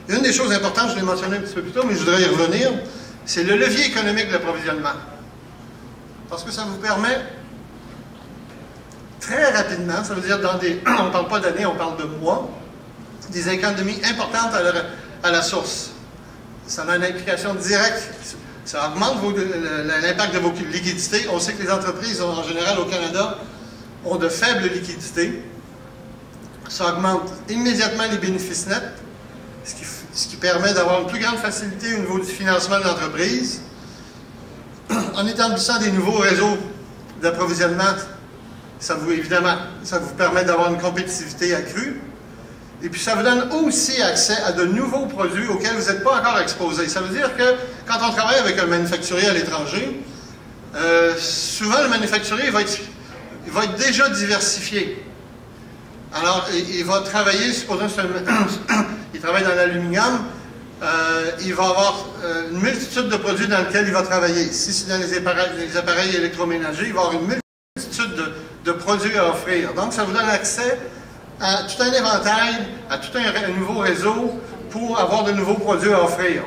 Une des choses importantes, je l'ai mentionné un petit peu plus tôt, mais je voudrais y revenir, c'est le levier économique de l'approvisionnement. Parce que ça vous permet très rapidement, ça veut dire dans des, on ne parle pas d'années, on parle de mois, des économies importantes à la source. Ça a une implication directe, ça augmente l'impact de vos liquidités. On sait que les entreprises, en général au Canada, ont de faibles liquidités. Ça augmente immédiatement les bénéfices nets, ce qui permet d'avoir une plus grande facilité au niveau du financement de l'entreprise. En établissant des nouveaux réseaux d'approvisionnement, évidemment, ça vous permet d'avoir une compétitivité accrue. Et puis, ça vous donne aussi accès à de nouveaux produits auxquels vous n'êtes pas encore exposé. Ça veut dire que quand on travaille avec un manufacturier à l'étranger, souvent le manufacturier va être déjà diversifié. Alors, il va travailler, supposons qu'il travaille dans l'aluminium, il va avoir une multitude de produits dans lesquels il va travailler. Si c'est dans les appareils électroménagers, il va avoir une multitude de produits à offrir. Donc, ça vous donne accès à tout un éventail, à tout un nouveau réseau pour avoir de nouveaux produits à offrir.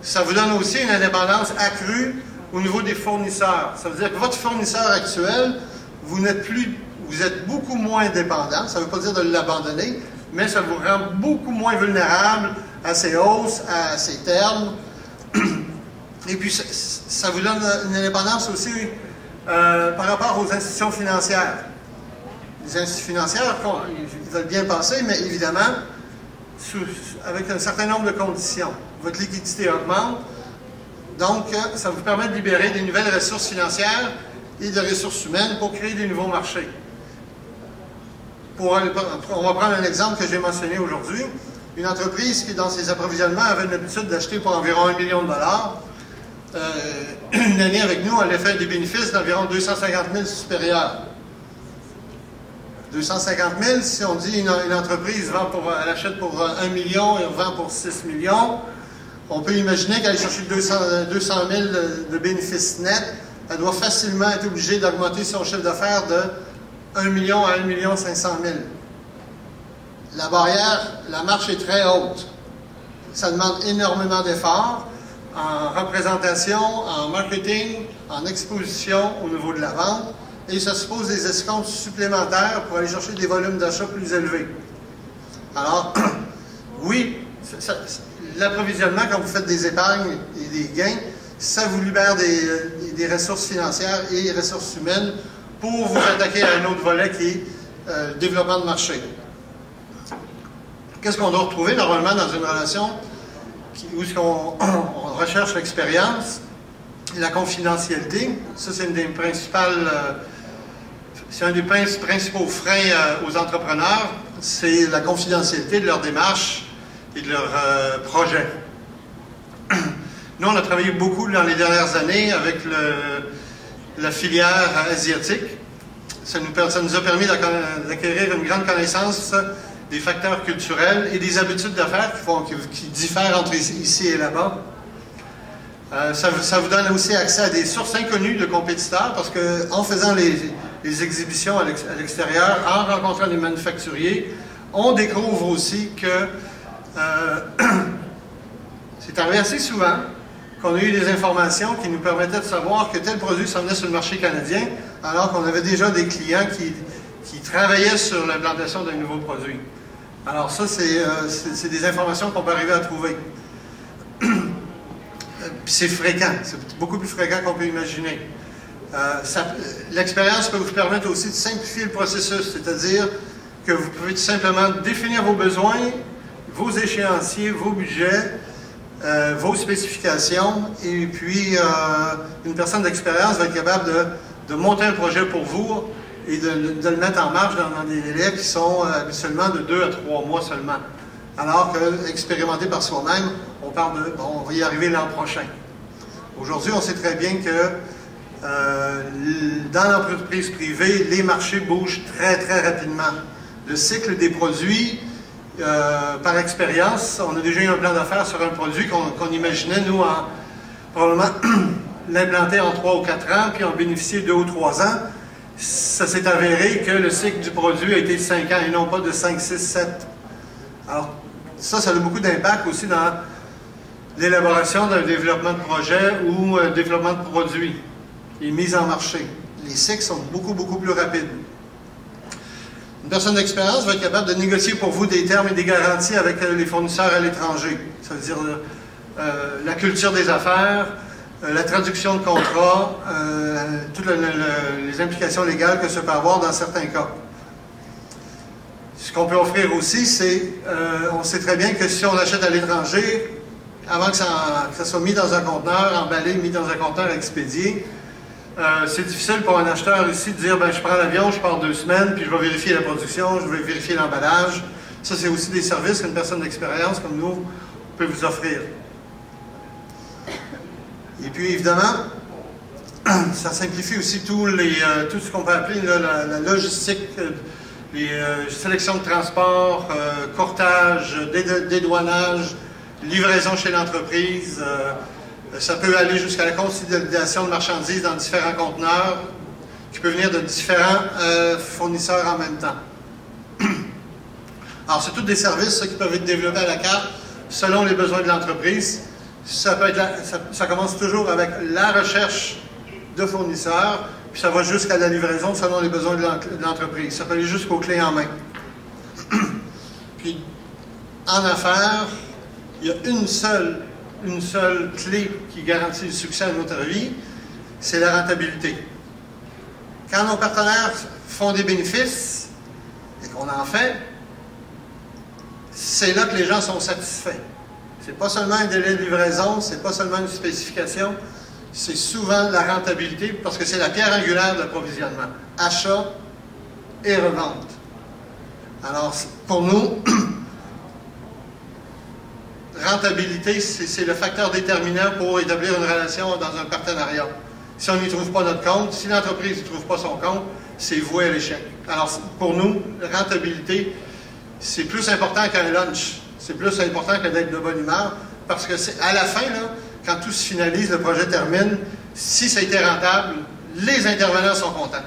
Ça vous donne aussi une indépendance accrue au niveau des fournisseurs. Ça veut dire que votre fournisseur actuel, vous êtes beaucoup moins dépendant. Ça ne veut pas dire de l'abandonner, mais ça vous rend beaucoup moins vulnérable à ses hausses, à ses termes. Et puis, ça vous donne une indépendance aussi par rapport aux institutions financières. Les institutions financières, ils veulent bien passer, mais évidemment, avec un certain nombre de conditions. Votre liquidité augmente, donc ça vous permet de libérer des nouvelles ressources financières et de ressources humaines pour créer des nouveaux marchés. On va prendre un exemple que j'ai mentionné aujourd'hui. Une entreprise qui, dans ses approvisionnements, avait l'habitude d'acheter pour environ 1 million de dollars. Une année avec nous, elle a fait des bénéfices d'environ 250 000 supérieurs. 250 000, si on dit une entreprise elle achète pour 1 million et vend pour 6 millions, on peut imaginer qu'elle cherche 200 000 de bénéfices nets. Elle doit facilement être obligée d'augmenter son chiffre d'affaires de 1 million à 1 500 000. La barrière, la marche est très haute. Ça demande énormément d'efforts en représentation, en marketing, en exposition au niveau de la vente. Et ça suppose des escomptes supplémentaires pour aller chercher des volumes d'achat plus élevés. Alors, oui, l'approvisionnement, quand vous faites des épargnes et des gains, ça vous libère des ressources financières et des ressources humaines pour vous attaquer à un autre volet qui est le développement de marché. Qu'est-ce qu'on doit retrouver normalement dans une relation où on recherche l'expérience, la confidentialité? Ça, c'est une des principales... c'est un des principaux freins aux entrepreneurs, c'est la confidentialité de leur démarche et de leurs projets. Nous, on a travaillé beaucoup dans les dernières années avec la filière asiatique. Ça nous a permis d'acquérir une grande connaissance des facteurs culturels et des habitudes d'affaires qui diffèrent entre ici et là-bas. Ça vous donne aussi accès à des sources inconnues de compétiteurs parce qu'en faisant les exhibitions à l'extérieur, en rencontrant des manufacturiers, on découvre aussi que c'est arrivé assez souvent qu'on a eu des informations qui nous permettaient de savoir que tel produit s'en venait sur le marché canadien, alors qu'on avait déjà des clients qui travaillaient sur l'implantation d'un nouveau produit. Alors ça, c'est des informations qu'on peut arriver à trouver. C'est fréquent, c'est beaucoup plus fréquent qu'on peut imaginer. L'expérience peut vous permettre aussi de simplifier le processus, c'est-à-dire que vous pouvez tout simplement définir vos besoins, vos échéanciers, vos budgets, vos spécifications, et puis une personne d'expérience va être capable de monter un projet pour vous et de le mettre en marche dans des délais qui sont habituellement de 2 à 3 mois seulement. Alors que, expérimenté par soi-même, on parle de, bon, on va y arriver l'an prochain. Aujourd'hui, on sait très bien que dans l'entreprise privée, les marchés bougent très, très rapidement. Le cycle des produits, par expérience, on a déjà eu un plan d'affaires sur un produit qu'on imaginait, nous, probablement l'implanter en 3 ou 4 ans, puis en bénéficier 2 ou 3 ans. Ça s'est avéré que le cycle du produit a été de 5 ans et non pas de 5, 6, 7. Alors, ça a beaucoup d'impact aussi dans l'élaboration d'un développement de projet ou développement de produits et mise en marché. Les cycles sont beaucoup plus rapides. Une personne d'expérience va être capable de négocier pour vous des termes et des garanties avec les fournisseurs à l'étranger. Ça veut dire la culture des affaires, la traduction de contrats, toutes les implications légales que ça peut avoir dans certains cas. Ce qu'on peut offrir aussi, c'est, on sait très bien que si on achète à l'étranger, avant que ça soit mis dans un conteneur, emballé, mis dans un conteneur, expédié, c'est difficile pour un acheteur ici de dire, ben, je prends l'avion, je pars 2 semaines, puis je vais vérifier la production, je vais vérifier l'emballage. Ça, c'est aussi des services qu'une personne d'expérience comme nous peut vous offrir. Et puis, évidemment, ça simplifie aussi tout ce qu'on peut appeler la logistique, les sélections de transport, courtage, dédouanage, livraison chez l'entreprise. Ça peut aller jusqu'à la consolidation de marchandises dans différents conteneurs qui peut venir de différents fournisseurs en même temps. Alors, c'est tous des services qui peuvent être développés à la carte selon les besoins de l'entreprise. Ça commence toujours avec la recherche de fournisseurs, puis ça va jusqu'à la livraison selon les besoins de l'entreprise. Ça peut aller jusqu'aux clés en main. Puis, en affaires, il y a une seule clé qui garantit le succès de notre vie, c'est la rentabilité. Quand nos partenaires font des bénéfices et qu'on en fait, c'est là que les gens sont satisfaits. C'est pas seulement un délai de livraison, c'est pas seulement une spécification, c'est souvent la rentabilité parce que c'est la pierre angulaire de l'approvisionnement. Achat et revente. Alors, pour nous, rentabilité, c'est le facteur déterminant pour établir une relation dans un partenariat. Si on n'y trouve pas notre compte, si l'entreprise n'y trouve pas son compte, c'est voué à l'échec. Alors, pour nous, la rentabilité, c'est plus important qu'un lunch. C'est plus important que d'être de bonne humeur, parce que c'est à la fin, là, quand tout se finalise, le projet termine, si ça a été rentable, les intervenants sont contents.